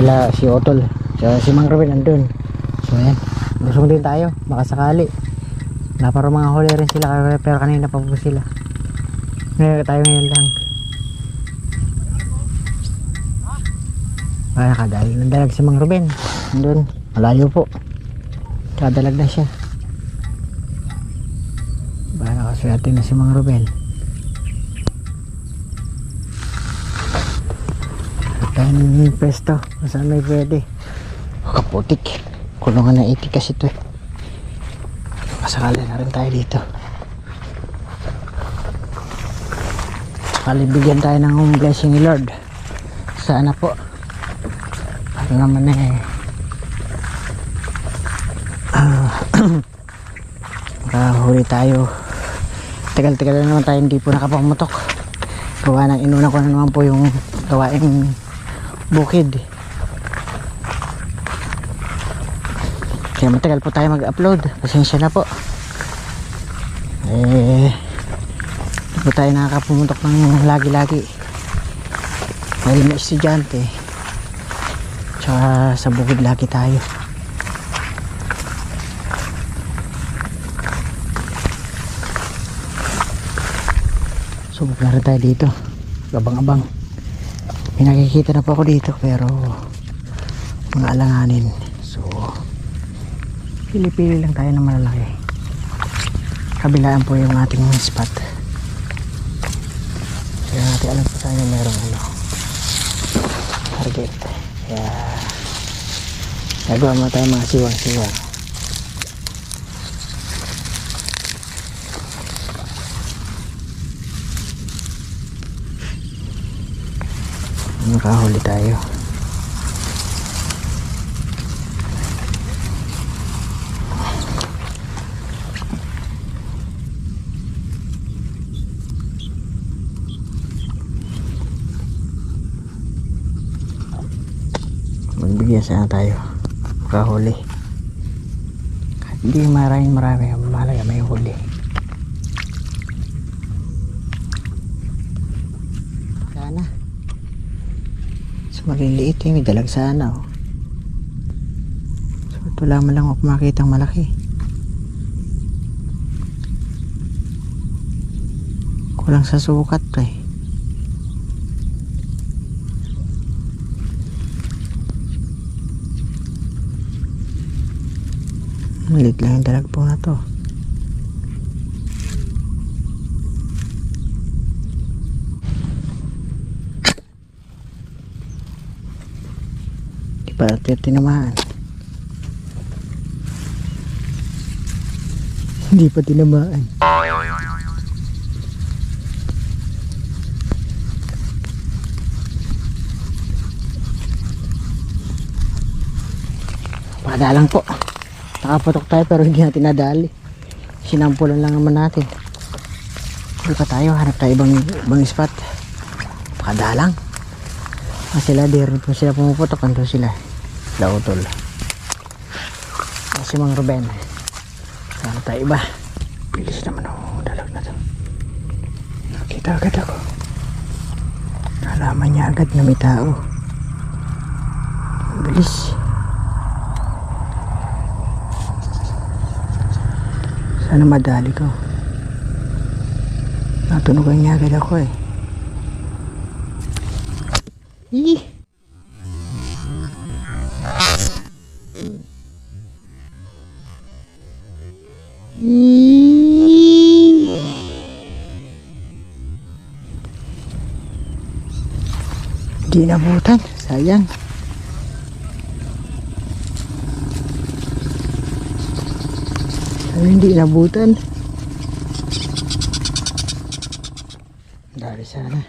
sila si Otol, si Mang Ruben nandun. So ayan, gusto din tayo, makasakali. Wala pa rin mga huli rin sila, pero kanina pa po sila. Ngayon tayo ngayon lang. Nakadalag ng dalag si Mang Ruben nandun, malayo po. Kadalag na siya. Nakaswerte na si Mang Ruben. Tayo ng pesto kung saan may pwede. Kaputik, kulungan na itikas ito eh. Masakali na rin tayo dito. Sakali bigyan tayo ng blessing ni Lord. Sana po. Ano naman eh, makahuli tayo. Tagal-tagal na naman tayo hindi po nakapamutok. Gawa ng inuna ko na naman po yung gawaing bukid. Kaya matagal po tayo mag-upload. Pasensya na po. Hindi po tayo nakakapumutok ng lagi-lagi. Dahil may estudyante. Tsaka sa bukid lagi tayo. Subok na rin tayo dito. Abang-abang. May nakikita na po ako dito pero mga alanganin. So pili-pili lang tayo ng malalaki. Kabilaan po yung ating spot. Kaya natin alam po tayo na merong target. Kaya nagawa mo tayo mga siwang-siwang. Nakahuli tayo. Magbigyan sana tayo. Nakahuli. Kahit hindi marami, malaga may huli. Sana maliliit eh, may dalag sana oh. So ito lamang lang ako makitang malaki. Kulang sa sukat eh. Maliit lang yung dalag po na to. Para tinamaan. Hindi pa tinamaan. Padalang po. Nakapatok tayo pero hindi natin nadali. Sinampulan lang naman natin. Hindi pa tayo. Hanap tayo ibang spot. Padalang. Sila di rin po sila pumuputok. Ando sila. Lautol. Si Mang Ruben. Saan tayo iba? Bilis naman ako. Dalag na to. Nakita agad ako. Nalaman niya agad na may tao. Bilis. Sana madali ko. Natunugan niya agad ako eh. Ih. Di nabutan, sayang. Hindi nabutan. Dali sana.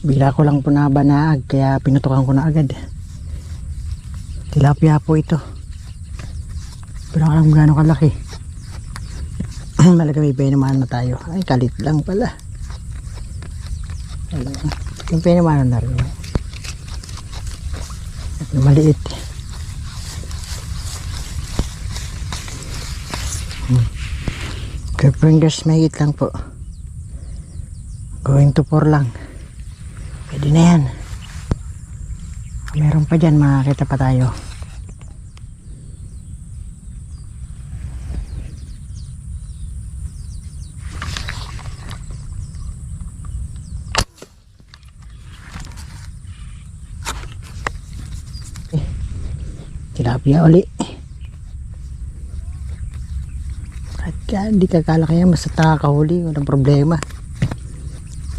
Bigla ko lang po nabanaag kaya pinutukan ko na agad. Tilapia po ito. Pero alam gaano kalaki. Malaga may naman na tayo. Ay kalit lang pala. Yung naman na rin. Maliit. Fingers mahigit lang po. Going to 4 lang. Pwede na yan. Meron pa dyan, makakita pa tayo. Tilapia uli. Kahit hindi kakalaki yan, basta nakakahuli, walang problema.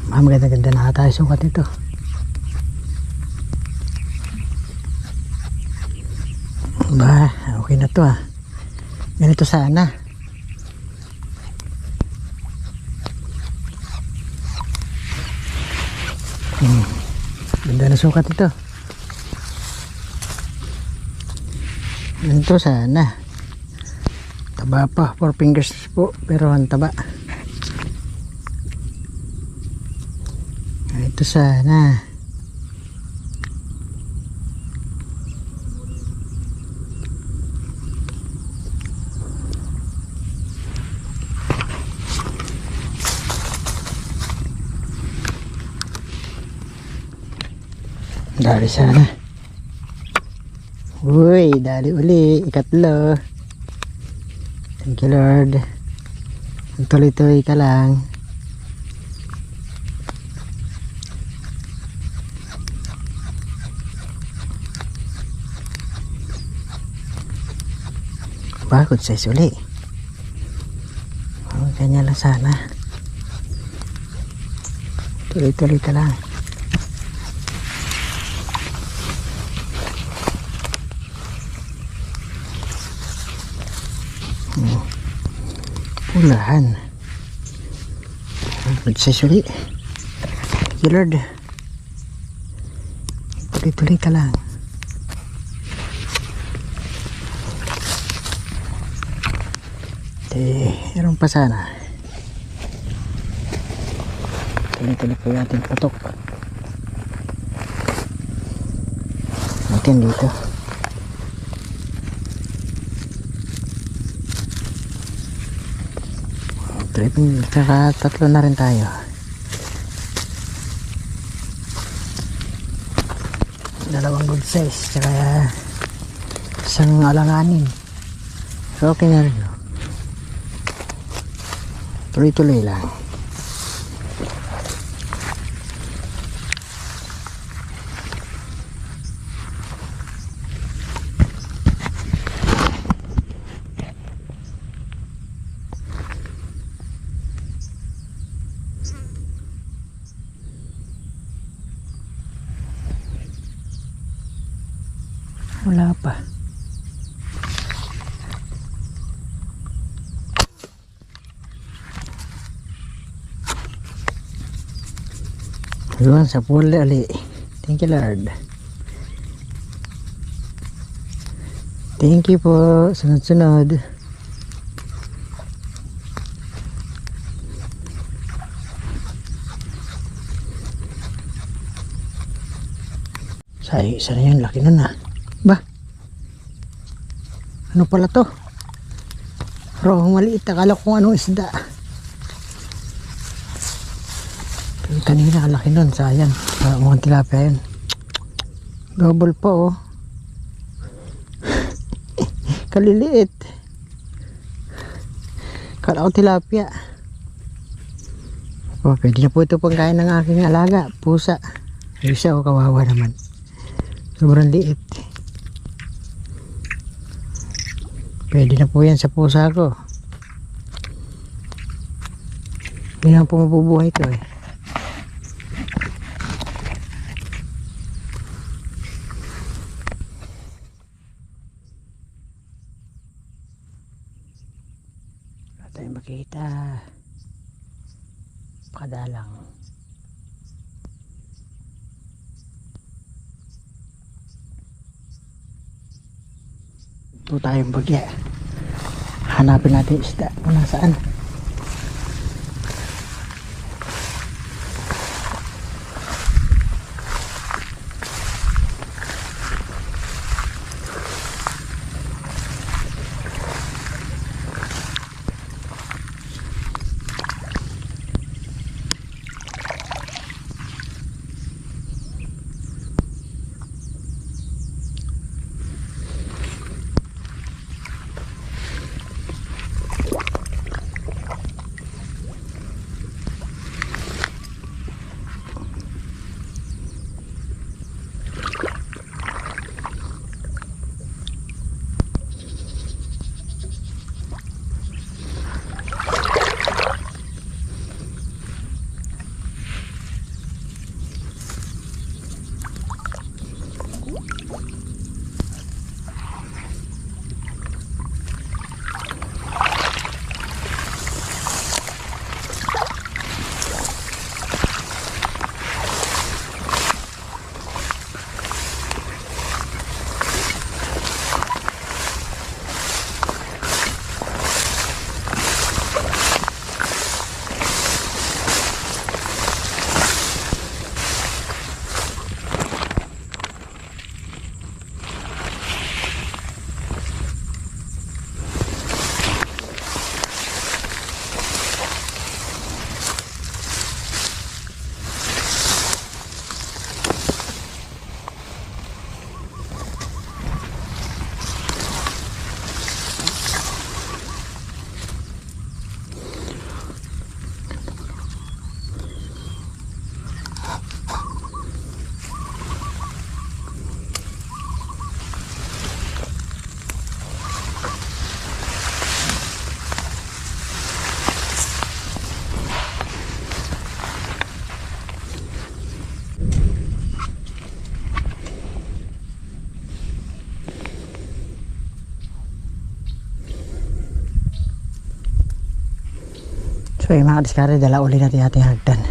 Maganda-ganda na tayo sukat nito. Ba, okay na to ah. Ganito sana. Ganda na sukat ito. Ganito sana. Taba pa, 4 fingers po, pero ang taba. Ito sana. Dali sana. Uy, dali uli. Ikatlo. Thank you Lord. Tuloy-tuloy ka lang. Good size uli. Ganyan lang sana. Tuloy-tuloy ka lang. Pulahan. Good size uli. Thank you Lord. Tuloy-tuloy ka lang. Meron pa sana. Tuloy-tuloy po yung ating patok. Natin dito. Tatlo na rin tayo. Dalawang good size tsaka isang alanganin. So okay na rin. Tuloy-tuloy lang. Wala pa. Yun, sa pool ali. Thank you Lord. Thank you po. Sunod-sunod. Isa na yan. Laki nun ah. Ba? Ano pala to? Pero maliit. Akala ko kung anong isda. Kanina kalaki nun, sayang. Mukhang tilapia yun. Double pa oh. Kaliliit. Kala ko tilapia. Oh, pwede na po ito pangkain ng aking alaga, pusa. Isa oh, kawawa naman. Sobrang liit. Pwede na po yan sa pusa ko. Hindi na po mabubuhay ito eh. Tayo makita pakadalang ito tayong bagya. Hanapin natin isda kung nasaan. So yung mga diskarte, dala uli natin ating hagdan.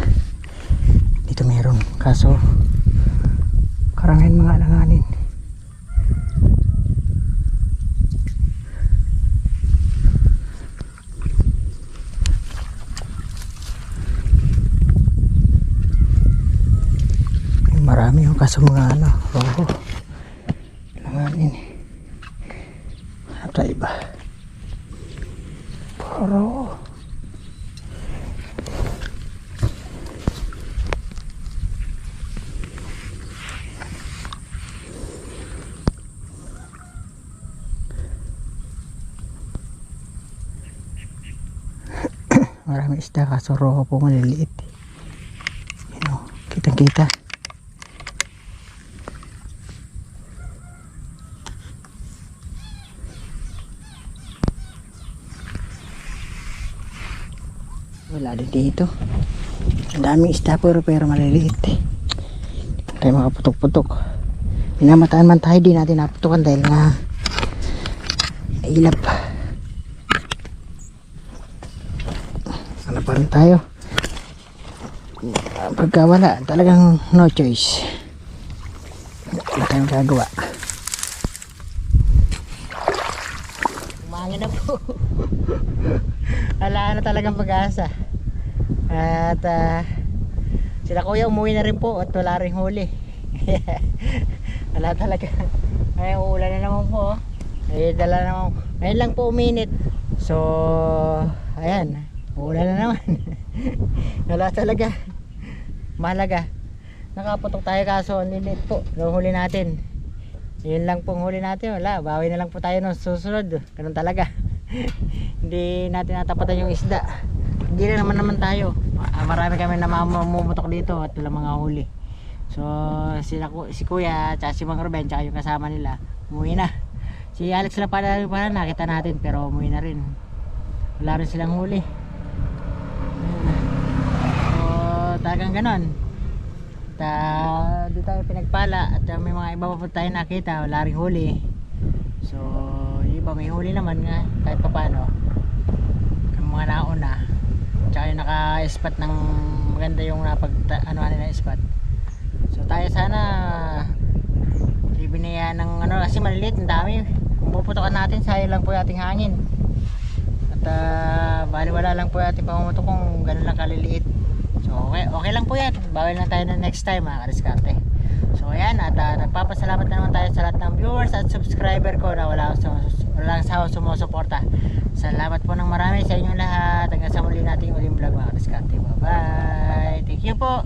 Dito meron, kaso karamihan mga alanganin. Marami yung kaso mga ano, roho. Alanganin. Hanap tayo iba. Puro. Marami isda kaso roho po maliliit. Yun o, kitang kita. Wala din dito. Ang daming isda pero maliliit. Hindi tayo makaputok-putok. Minamataan man tayo, di natin naputukan dahil nga ilap. Ano pa rin tayo? Pagka wala, talagang no choice. Wala tayong gagawa. Umangin na po. Wala na talagang pag-asa. At sila kuya umuwi na rin po at wala rin huli. Wala talaga. Ay, uulan na naman po. Ay, dala naman. Ngayon lang po uminit. So, ayan. Uulan na naman. Wala talaga. Mahalaga. Nakaputok tayo kaso ang lilit po. Yung huli natin. Yun lang pong huli natin. Wala. Bawi na lang po tayo ng susunod. Ganun talaga. Hindi natin natapatan yung isda. Hindi na naman tayo. Marami kami na mamumutok dito at walang mga huli. So si kuya at si Mang Ruben tsaka yung kasama nila umuwi na. Si Alex lang para nakita natin pero umuwi na rin. Wala rin silang huli. So talagang ganon. Di tayo pinagpala at may mga iba pa tayo nakita, wala rin huli. So iba may huli naman nga kahit pa paano. Yung mga nauna tsaka yung naka-spot ng maganda yung ano nila spot. So tayo sana ibinaya ng ano kasi maliliit, ang dami. Kung puputokan natin sayang lang po yung ating hangin. At baliwala lang po yung ating pamumutok kung ganun lang kaliliit. So okay lang po yan. Bawal lang tayo na next time mga kadiskarte. So ayan at nagpapasalamat na naman tayo sa lahat ng viewers at subscriber ko na walang sumusuporta. Salamat po ng marami sa inyong lahat. Hanggang sa muli nating uling vlog mga kadiskarte. Bye bye. Thank you po.